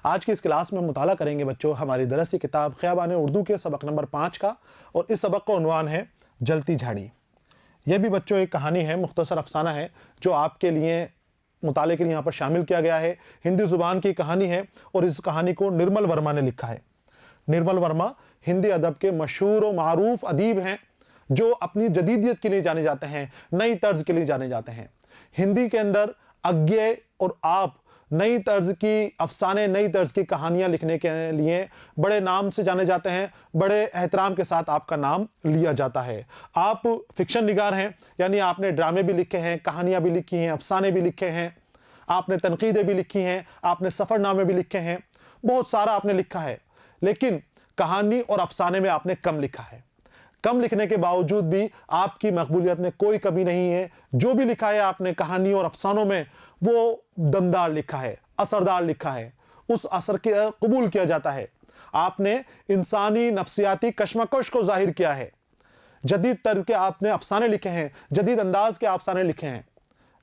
आज की इस क्लास में मुताला करेंगे बच्चों हमारी दरसी किताब ख़ियाबान उर्दू के सबक नंबर 5 का, और इस सबक का उन्वान है जलती झाड़ी। यह भी बच्चों एक कहानी है, मुख्तसर अफसाना है जो आपके लिए मुताले के लिए यहाँ पर शामिल किया गया है। हिंदी ज़ुबान की कहानी है और इस कहानी को निर्मल वर्मा ने लिखा है। निर्मल वर्मा हिंदी अदब के मशहूर और मारूफ अदीब हैं जो अपनी जदीदियत के लिए जाने जाते हैं, नई तर्ज के लिए जाने जाते हैं। हिंदी के अंदर अज्ञे और आप नई तर्ज की अफसाने, नई तर्ज की कहानियां लिखने के लिए बड़े नाम से जाने जाते हैं, बड़े एहतराम के साथ आपका नाम लिया जाता है। आप फिक्शन निगार हैं, यानी आपने ड्रामे भी लिखे हैं, कहानियां भी लिखी हैं, अफसाने भी लिखे हैं, आपने तनकीदें भी लिखी हैं, आपने सफ़रनामे भी लिखे हैं, बहुत सारा आपने लिखा है। लेकिन कहानी और अफसाने में आपने कम लिखा है। कम लिखने के बावजूद भी आपकी मकबूलियत में कोई कमी नहीं है। जो भी लिखा है आपने कहानी और अफसानों में, वो दमदार लिखा है, असरदार लिखा है, उस असर के कबूल किया जाता है। आपने इंसानी नफ्सियाती कशमकश को जाहिर किया है। जदीद तर्ज के आपने अफसाने लिखे हैं, जदीद अंदाज के अफसाने लिखे हैं।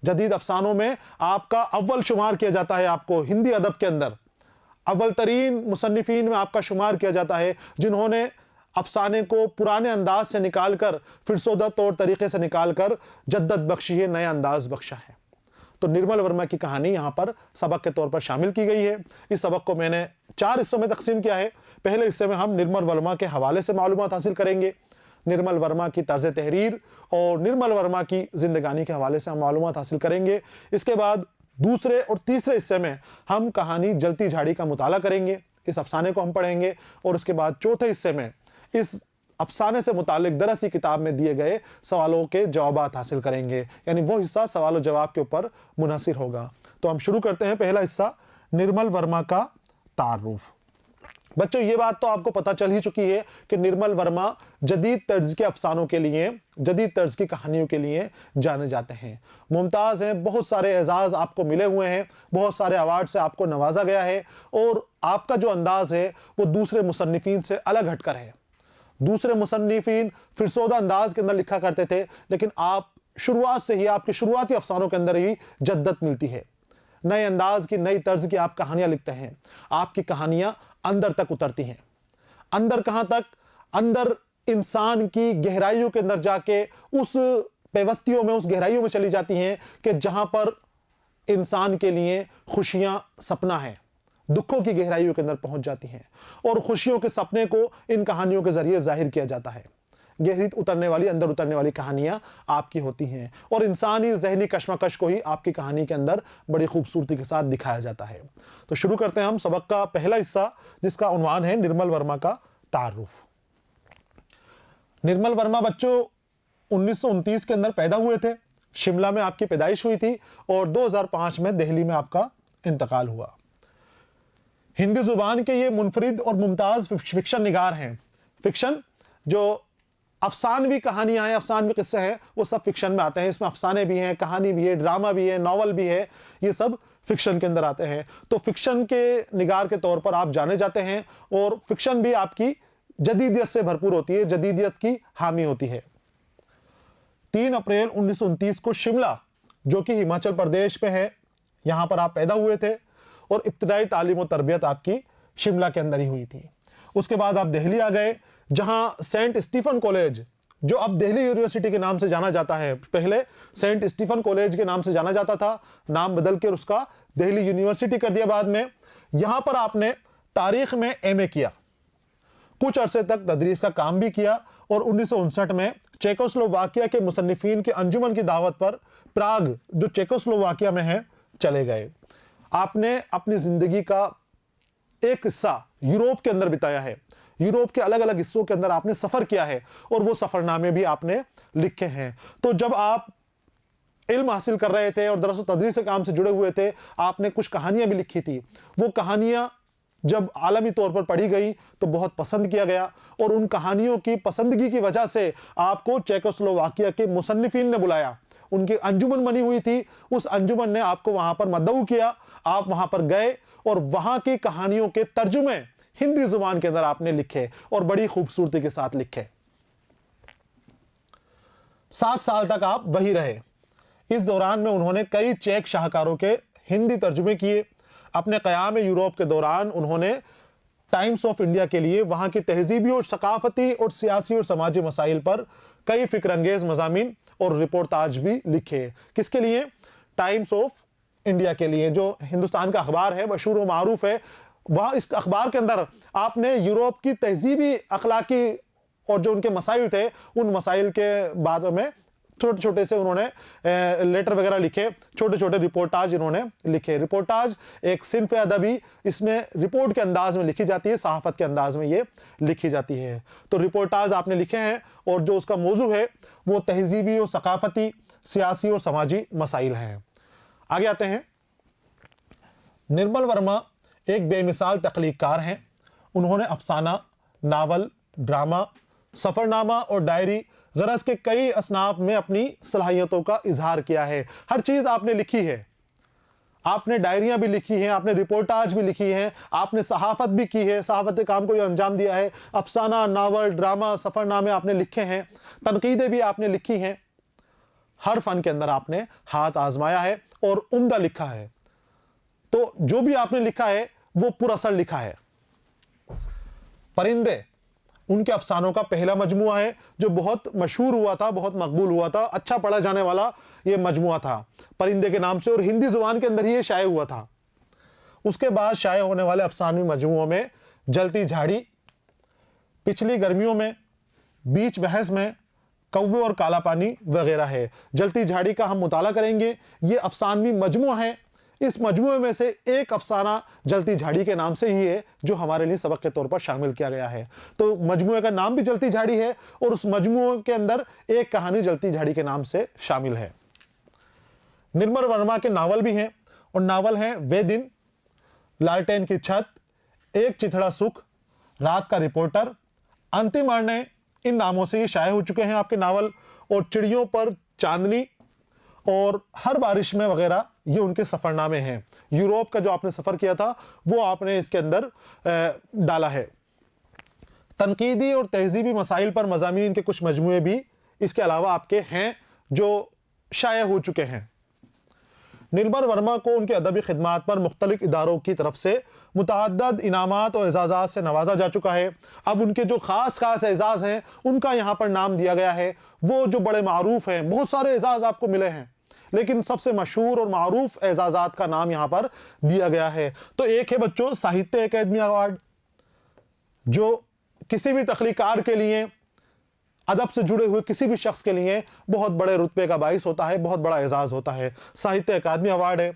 जदीद अफसानों में आपका अव्वल शुमार किया जाता है। आपको हिंदी अदब के अंदर अव्वल तरीन मुसन्निफीन में आपका शुमार किया जाता है, जिन्होंने अफसाने को पुराने अंदाज से निकालकर फिरसोदा तौर तरीके से निकालकर जद्दत बख्शी है, नया अंदाज बख्शा है। तो निर्मल वर्मा की कहानी यहाँ पर सबक के तौर पर शामिल की गई है। इस सबक को मैंने 4 हिस्सों में तकसीम किया है। पहले हिस्से में हम निर्मल वर्मा के हवाले से मालूमात हासिल करेंगे, निर्मल वर्मा की तर्ज तहरीर और निर्मल वर्मा की जिंदगानी के हवाले से हम मालूमात हासिल करेंगे। इसके बाद दूसरे और तीसरे हिस्से में हम कहानी जलती झाड़ी का मुताला करेंगे, इस अफसाने को हम पढ़ेंगे, और उसके बाद चौथे हिस्से में इस अफसाने से मुतालिक दरसी किताब में दिए गए सवालों के जवाबात हासिल करेंगे, यानी वो हिस्सा सवाल और जवाब के ऊपर मुनहसिर होगा। तो हम शुरू करते हैं पहला हिस्सा, निर्मल वर्मा का तारुफ। बच्चों ये बात तो आपको पता चल ही चुकी है कि निर्मल वर्मा जदीद तर्ज के अफसानों के लिए, जदीद तर्ज की कहानियों के लिए जाने जाते हैं, मुमताज़ हैं, बहुत सारे एजाज़ आपको मिले हुए हैं, बहुत सारे अवार्ड से आपको नवाजा गया है, और आपका जो अंदाज़ है वो दूसरे मुसन्निफीन से अलग हटकर है। दूसरे मुसन्निफीन फिरसोदा अंदाज के अंदर लिखा करते थे, लेकिन आप शुरुआत से ही, आपके शुरुआती अफसानों के अंदर ही जद्दत मिलती है, नए अंदाज की, नई तर्ज की आप कहानियां लिखते हैं। आपकी कहानियां अंदर तक उतरती हैं। अंदर कहां तक? अंदर इंसान की गहराइयों के अंदर जाके उस पेवस्तियों में, उस गहराइयों में चली जाती हैं कि जहां पर इंसान के लिए खुशियां सपना है, दुखों की गहराइयों के अंदर पहुंच जाती हैं, और खुशियों के सपने को इन कहानियों के जरिए जाहिर किया जाता है। गहरी उतरने वाली, अंदर उतरने वाली कहानियां आपकी होती हैं, और इंसानी जहनी कश्मकश को ही आपकी कहानी के अंदर बड़ी खूबसूरती के साथ दिखाया जाता है। तो शुरू करते हैं हम सबक का पहला हिस्सा, जिसका उन्वान है निर्मल वर्मा का तारुफ। निर्मल वर्मा बच्चों 1929 के अंदर पैदा हुए थे। शिमला में आपकी पैदाइश हुई थी और 2005 में दिल्ली में आपका इंतकाल हुआ। हिंदी जुबान के ये मुनफरिद और मुमताज फिक्शन निगार हैं। फिक्शन जो अफसानवी कहानियां हैं, अफसानवी किस्से हैं, वो सब फिक्शन में आते हैं। इसमें अफसाने भी हैं, कहानी भी है, ड्रामा भी है, नॉवल भी है, ये सब फिक्शन के अंदर आते हैं। तो फिक्शन के निगार के तौर पर आप जाने जाते हैं, और फिक्शन भी आपकी जदीदियत से भरपूर होती है, जदीदियत की हामी होती है। 3 अप्रैल 1929 को शिमला, जो कि हिमाचल प्रदेश में है, यहां पर आप पैदा हुए थे, और इब्तिदाई तालीम और तरबियत आपकी शिमला के अंदर ही हुई थी। उसके बाद आप दिल्ली आ गए, जहां सेंट स्टीफन कॉलेज, जो अब दिल्ली यूनिवर्सिटी के नाम से जाना जाता है, पहले सेंट स्टीफन कॉलेज के नाम से जाना जाता था, नाम बदल कर उसका दिल्ली यूनिवर्सिटी कर दिया बाद में। यहां पर आपने तारीख में एमए किया, कुछ अरसे तक तदरीस का काम भी किया, और 1959 में चेकोस्लोवाकिया के मुसन्निफीन के अंजुमन की दावत पर प्राग, जो चेकोस्लोवाकिया में है, चले गए। आपने अपनी जिंदगी का एक हिस्सा यूरोप के अंदर बिताया है, यूरोप के अलग अलग हिस्सों के अंदर आपने सफर किया है, और वो सफरनामे भी आपने लिखे हैं। तो जब आप इल्म हासिल कर रहे थे और दरअसल तदरीस के काम से जुड़े हुए थे, आपने कुछ कहानियां भी लिखी थी। वो कहानियां जब आलमी तौर पर पढ़ी गई तो बहुत पसंद किया गया, और उन कहानियों की पसंदगी की वजह से आपको चेकोस्लोवाकिया के मुसन्निफीन ने बुलाया, उनकी अंजुमन बनी हुई थी, उस अंजुमन ने आपको वहां पर मदऊ किया। आप वहां पर गए और वहां की कहानियों के तर्जुमे हिंदी जुबान के अंदर आपने लिखे, और बड़ी खूबसूरती के साथ लिखे। 7 साल तक आप वही रहे। इस दौरान में उन्होंने कई चेक शाहकारों के हिंदी तर्जुमे किए, अपने क़याम यूरोप के दौरान उन्होंने टाइम्स ऑफ इंडिया के लिए वहाँ की तहजीबी और सकाफती और सियासी और समाजी मसाइल पर कई फ़िक्रअंगेज़ मज़ामीन और रिपोर्टाज भी लिखे। किसके लिए? टाइम्स ऑफ इंडिया के लिए, जो हिंदुस्तान का अखबार है, मशहूर व मारूफ है। वहाँ इस अखबार के अंदर आपने यूरोप की तहजीबी, अखलाकी और जो उनके मसाइल थे, उन मसाइल के बारे में छोटे छोटे से उन्होंने लेटर वगैरह लिखे, छोटे छोटे रिपोर्टाज इन्होंने लिखे। रिपोर्टाज एक सिन्फ अदबी, इसमें रिपोर्ट के अंदाज में लिखी जाती है, सहाफत के अंदाज में ये लिखी जाती है। तो रिपोर्टाज आपने लिखे हैं और जो उसका मौजू है वो तहजीबी और सकाफती, सियासी और समाजी मसाइल हैं। आगे आते हैं। निर्मल वर्मा एक बेमिसाल तख्लीक़कार हैं। उन्होंने अफसाना, नावल, ड्रामा, सफ़रनामा और डायरी गरज के कई असनाफ में अपनी सलाहियतों का इजहार किया है। हर चीज़ आपने लिखी है। आपने डायरियाँ भी लिखी हैं, आपने रिपोर्टाज भी लिखी हैं, आपने सहाफ़त भी की है, सहाफ़त काम को भी अंजाम दिया है। अफसाना, नावल, ड्रामा, सफ़रनामे आपने लिखे हैं, तनकीदें भी आपने लिखी हैं। हर फ़न के अंदर आपने हाथ आजमाया है और उम्दा लिखा है। तो जो भी आपने लिखा है वो पुरअसर लिखा है। परिंदे उनके अफसानों का पहला मजमुआ है जो बहुत मशहूर हुआ था, बहुत मकबूल हुआ था, अच्छा पढ़ा जाने वाला ये मजमुआ था परिंदे के नाम से, और हिंदी जुबान के अंदर ही ये शाये हुआ था। उसके बाद शाये होने वाले अफसानवी मजमुओं में जलती झाड़ी, पिछली गर्मियों में, बीच बहस में, कौवे और काला पानी वगैरह है। जलती झाड़ी का हम मुताला करेंगे। ये अफसानवी मजमुआ है। इस मजमुए में से एक अफसाना जलती झाड़ी के नाम से ही है जो हमारे लिए सबक के तौर पर शामिल किया गया है। तो मजमुए का नाम भी जलती झाड़ी है और उस मजमुए के अंदर एक कहानी जलती झाड़ी के नाम से शामिल है। निर्मल वर्मा के नावल भी हैं और नावल हैं वे दिन, लालटेन की छत, एक चिथड़ा सुख, रात का रिपोर्टर, अंतिम निर्णय, इन नामों से ये शाये हो चुके हैं आपके नावल। और चिड़ियों पर चांदनी और हर बारिश में वगैरह ये उनके सफ़रनामे हैं। यूरोप का जो आपने सफ़र किया था वो आपने इसके अंदर डाला है। तनकीदी और तहजीबी मसाइल पर मज़ामीन के कुछ मजमुए भी इसके अलावा आपके हैं जो शाये हो चुके हैं। निर्मल वर्मा को उनके अदबी खिदमात पर मुख्तलिफ इदारों की तरफ से मुतअद्दिद इनामात और एजाज़ात से नवाजा जा चुका है। अब उनके जो ख़ास एजाज़ हैं उनका यहाँ पर नाम दिया गया है, वो जो बड़े मारूफ़ हैं। बहुत सारे एजाज़ आपको मिले हैं लेकिन सबसे मशहूर और मारूफ एजाज़ात का नाम यहाँ पर दिया गया है। तो एक है बच्चों साहित्य अकादमी अवार्ड, जो किसी भी तख्लीकार के लिए, अदब से जुड़े हुए किसी भी शख्स के लिए बहुत बड़े रुतबे का बाइस होता है, बहुत बड़ा एजाज़ होता है। साहित्य अकादमी अवार्ड है,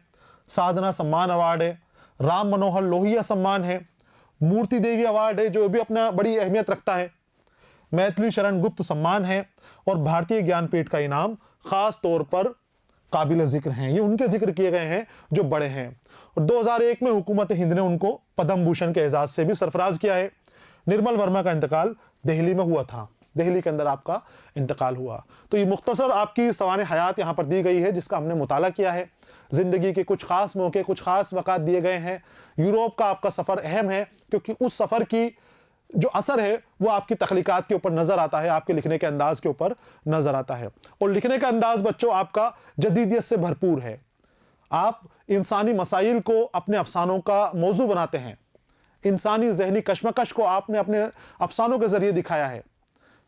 साधना सम्मान अवार्ड है, राम मनोहर लोहिया सम्मान है, मूर्ति देवी अवार्ड है जो भी अपना बड़ी अहमियत रखता है, मैथिली शरण गुप्त सम्मान है और भारतीय ज्ञानपीठ का इनाम ख़ास तौर पर काबिल ज़िक्र हैं। ये उनके जिक्र किए गए हैं जो बड़े हैं। और 2001 में हुकूमत हिंद ने उनको पद्म भूषण के एजाज़ से भी सरफराज किया है। निर्मल वर्मा का इंतकाल दिल्ली में हुआ था, दिल्ली के अंदर आपका इंतकाल हुआ। तो ये मुख्तसर आपकी सवाने हयात यहाँ पर दी गई है जिसका हमने मुताला किया है। ज़िंदगी के कुछ ख़ास मौके, कुछ ख़ास वक़ात दिए गए हैं। यूरोप का आपका सफ़र अहम है क्योंकि उस सफ़र की जो असर है वो आपकी तख्लीकात के ऊपर नज़र आता है, आपके लिखने के अंदाज़ के ऊपर नज़र आता है। और लिखने का अंदाज़ बच्चों आपका जदीदियत से भरपूर है। आप इंसानी मसाइल को अपने अफसानों का मौजू बनाते हैं। इंसानी जहनी कश्मकश को आपने अपने अफसानों के ज़रिए दिखाया है।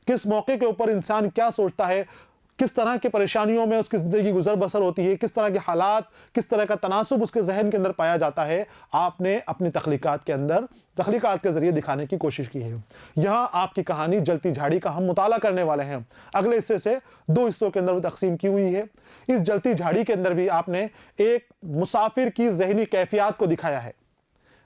किस मौके के ऊपर इंसान क्या सोचता है, किस तरह की परेशानियों में उसकी ज़िंदगी गुजर बसर होती है, किस तरह के हालात, किस तरह का तनासुब उसके जहन के अंदर पाया जाता है, आपने अपनी तख्लीकात के अंदर तख्लीकात के ज़रिए दिखाने की कोशिश की है। यहाँ आपकी कहानी जलती झाड़ी का हम मुताला करने वाले हैं। अगले हिस्से से 2 हिस्सों के अंदर वो तकसीम की हुई है। इस जलती झाड़ी के अंदर भी आपने एक मुसाफिर की जहनी कैफियत को दिखाया है।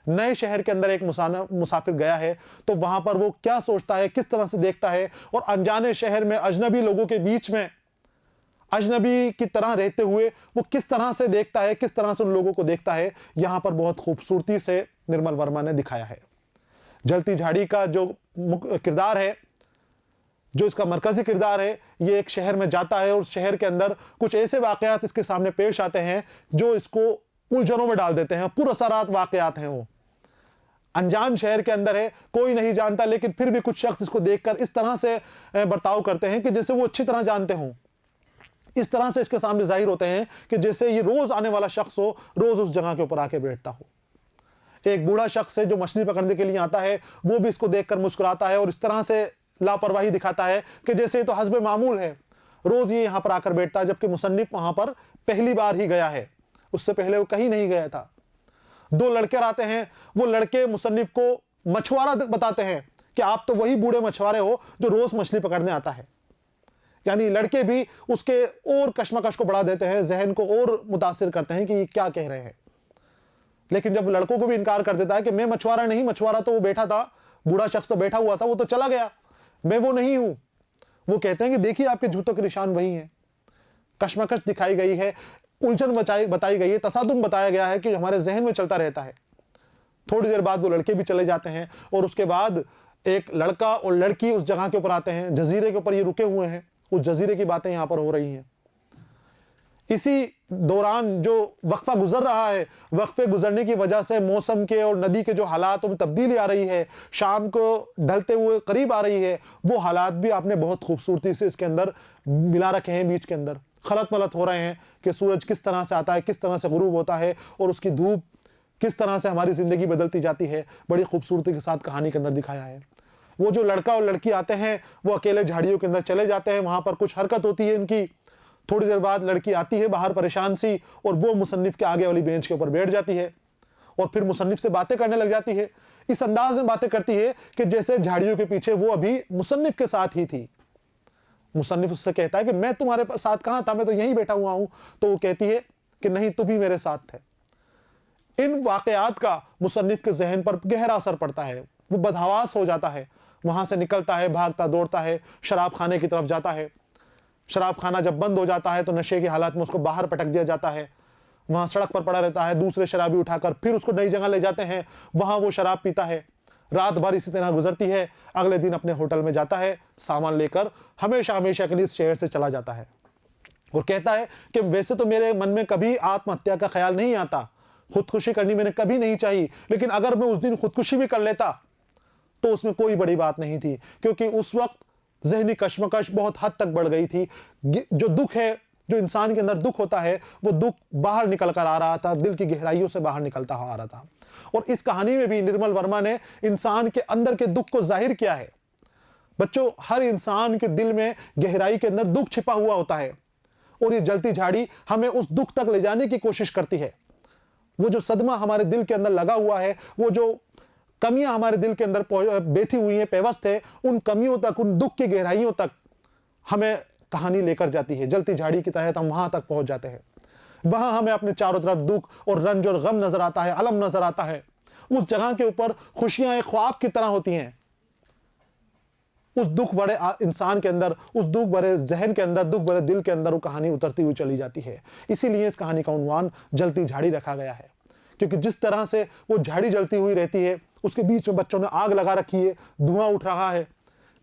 नए शहर के अंदर एक मुसाफिर गया है तो वहां पर वो क्या सोचता है, किस तरह से देखता है, और अनजाने शहर में अजनबी लोगों के बीच में अजनबी की तरह रहते हुए वो किस तरह से देखता है, किस तरह से उन लोगों को देखता है, यहां पर बहुत खूबसूरती से निर्मल वर्मा ने दिखाया है। जलती झाड़ी का जो किरदार है, जो इसका मरकजी किरदार है, ये एक शहर में जाता है और शहर के अंदर कुछ ऐसे वाकयात इसके सामने पेश आते हैं जो इसको उलझनों में डाल देते हैं। पुरअसरात वाकयात हैं, वो अनजान शहर के अंदर है, कोई नहीं जानता, लेकिन फिर भी कुछ शख्स इसको देखकर इस तरह से बर्ताव करते हैं कि जैसे वो अच्छी तरह जानते हों। इस तरह से इसके सामने जाहिर होते हैं कि जैसे ये रोज आने वाला शख्स हो, रोज उस जगह के ऊपर आके बैठता हो। एक बूढ़ा शख्स है जो मछली पकड़ने के लिए आता है, वो भी इसको देखकर मुस्कुराता है और इस तरह से लापरवाही दिखाता है कि जैसे ये तो हस्बे मामूल है, रोज ये यहां पर आकर बैठता है, जबकि मुसन्निफ वहां पर पहली बार ही गया है, उससे पहले वो कहीं नहीं गया था। दो लड़के आते हैं, वो लड़के मुसन्निफ को मछुआरा बताते हैं कि आप तो वही बूढ़े मछुआरे हो जो रोज मछली पकड़ने आता है। यानी लड़के भी उसके और कश्मकश को बढ़ा देते हैं, जहन को और मुतासिर करते हैं कि ये क्या कह रहे हैं। लेकिन जब लड़कों को भी इनकार कर देता है कि मैं मछुआरा नहीं, मछुआरा तो वो बैठा था, बूढ़ा शख्स तो बैठा हुआ था, वो तो चला गया, मैं वो नहीं हूं। वो कहते हैं कि देखिए आपके जूतों के निशान वही हैं। कश्मकश दिखाई गई है, उलझन बताई गई है, तसादुम बताया गया है कि हमारे जहन में चलता रहता है। थोड़ी देर बाद वो लड़के भी चले जाते हैं और उसके बाद एक लड़का और लड़की उस जगह के ऊपर आते हैं, जजीरे के ऊपर ये रुके हुए हैं, उस जजीरे की बातें यहां पर हो रही हैं। इसी दौरान जो वक्फा गुजर रहा है, वक्फे गुजरने की वजह से मौसम के और नदी के जो हालात में तब्दीली आ रही है, शाम को ढलते हुए करीब आ रही है, वो हालात भी आपने बहुत खूबसूरती से इसके अंदर मिला रखे हैं। बीच के अंदर खलत मलत हो रहे हैं कि सूरज किस तरह से आता है, किस तरह से गुरूब होता है और उसकी धूप किस तरह से हमारी जिंदगी बदलती जाती है, बड़ी खूबसूरती के साथ कहानी के अंदर दिखाया है। वो जो लड़का और लड़की आते हैं, वो अकेले झाड़ियों के अंदर चले जाते हैं, वहां पर कुछ हरकत होती है इनकी। थोड़ी देर बाद लड़की आती है बाहर परेशान सी और वो मुसन्निफ के आगे वाली बेंच के ऊपर बैठ जाती है और फिर मुसन्निफ से बातें करने लग जाती है। इस अंदाज में बातें करती है कि जैसे झाड़ियों के पीछे वो अभी मुसन्निफ के साथ ही थी। मुसन्निफ उससे कहता है कि मैं तुम्हारे साथ कहां था, मैं तो यहीं बैठा हुआ हूं। तो वो कहती है कि नहीं, तुम भी मेरे साथ थे। इन वाकयात का मुसन्निफ के जहन पर गहरा असर पड़ता है, वो बदहवास हो जाता है, वहां से निकलता है, भागता दौड़ता है, शराब खाने की तरफ जाता है। शराब खाना जब बंद हो जाता है तो नशे की हालत में उसको बाहर पटक दिया जाता है, वहां सड़क पर पड़ा रहता है। दूसरे शराबी उठाकर फिर उसको नई जगह ले जाते हैं, वहां वो शराब पीता है। रात भर इसी तरह गुजरती है। अगले दिन अपने होटल में जाता है, सामान लेकर हमेशा हमेशा के लिए इस शहर से चला जाता है और कहता है कि वैसे तो मेरे मन में कभी आत्महत्या का ख्याल नहीं आता, खुदकुशी करनी मैंने कभी नहीं चाहिए, लेकिन अगर मैं उस दिन खुदकुशी भी कर लेता तो उसमें कोई बड़ी बात नहीं थी, क्योंकि उस वक्त जहनी कश्मकश बहुत हद तक बढ़ गई थी। जो दुख है, जो इंसान के अंदर दुख होता है, वो दुख बाहर निकल कर आ रहा था, दिल की गहराइयों से बाहर निकलता आ रहा था। और इस कहानी में भी निर्मल वर्मा ने इंसान के अंदर के दुख को जाहिर किया है। बच्चों, हर इंसान के दिल में गहराई के अंदर दुख छिपा हुआ होता है और ये जलती झाड़ी हमें उस दुख तक ले जाने की कोशिश करती है। वो जो सदमा हमारे दिल के अंदर लगा हुआ है, वो जो कमियां हमारे दिल के अंदर बैठी हुई हैं, पेवस्त है, उन कमियों तक, उन दुख की गहराइयों तक हमें कहानी लेकर जाती है। जलती झाड़ी के तहत हम वहां तक पहुंच जाते हैं। वहां हमें अपने चारों तरफ दुख और रंज और गम नजर आता है, अलम नजर आता है। उस जगह के ऊपर खुशियां एक ख्वाब की तरह होती हैं। उस दुख भरे इंसान के अंदर, उस दुख भरे जहन के अंदर, दुख भरे दिल के अंदर वो कहानी उतरती हुई चली जाती है। इसीलिए इस कहानी का उन्वान जलती झाड़ी रखा गया है, क्योंकि जिस तरह से वो झाड़ी जलती हुई रहती है, उसके बीच में बच्चों ने आग लगा रखी है, धुआं उठ रहा है,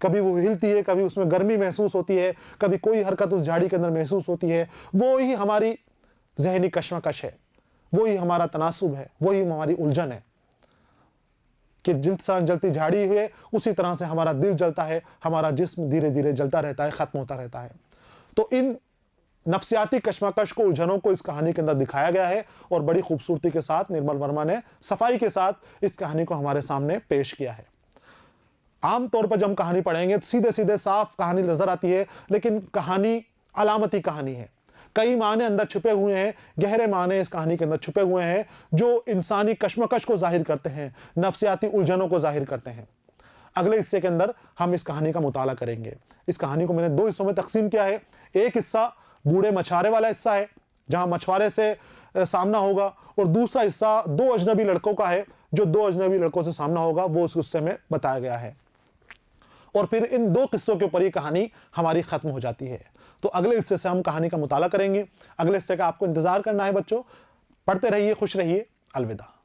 कभी वो हिलती है, कभी उसमें गर्मी महसूस होती है, कभी कोई हरकत उस झाड़ी के अंदर महसूस होती है। वो ही हमारी जहनी कश्मकश है, वो ही हमारा तनासुब है, वो ही हमारी उलझन है कि जिस तरह जलती झाड़ी है उसी तरह से हमारा दिल जलता है, हमारा जिस्म धीरे धीरे जलता रहता है, खत्म होता रहता है। तो इन नफ्सियाती कश्मकश को, उलझनों को इस कहानी के अंदर दिखाया गया है और बड़ी खूबसूरती के साथ निर्मल वर्मा ने सफाई के साथ इस कहानी को हमारे सामने पेश किया है। आमतौर पर जब हम कहानी पढ़ेंगे तो सीधे सीधे साफ कहानी नजर आती है, लेकिन कहानी अलामती कहानी है। कई माने अंदर छुपे हुए हैं, गहरे माने इस कहानी के अंदर छुपे हुए हैं, जो इंसानी कश्मकश को जाहिर करते हैं, नफ्सियाती उलझनों को जाहिर करते हैं। अगले हिस्से के अंदर हम इस कहानी का मुताला करेंगे। इस कहानी को मैंने दो हिस्सों में तकसीम किया है। एक हिस्सा बूढ़े मछुआरे वाला हिस्सा है, जहां मछुआरे से सामना होगा, और दूसरा हिस्सा दो अजनबी लड़कों का है, जो दो अजनबी लड़कों से सामना होगा, वो उस हिस्से में बताया गया है। और फिर इन दो किस्सों के ऊपर ये कहानी हमारी खत्म हो जाती है। तो अगले हिस्से से हम कहानी का मुताला करेंगे। अगले हिस्से का आपको इंतजार करना है बच्चों। पढ़ते रहिए, खुश रहिए। अलविदा।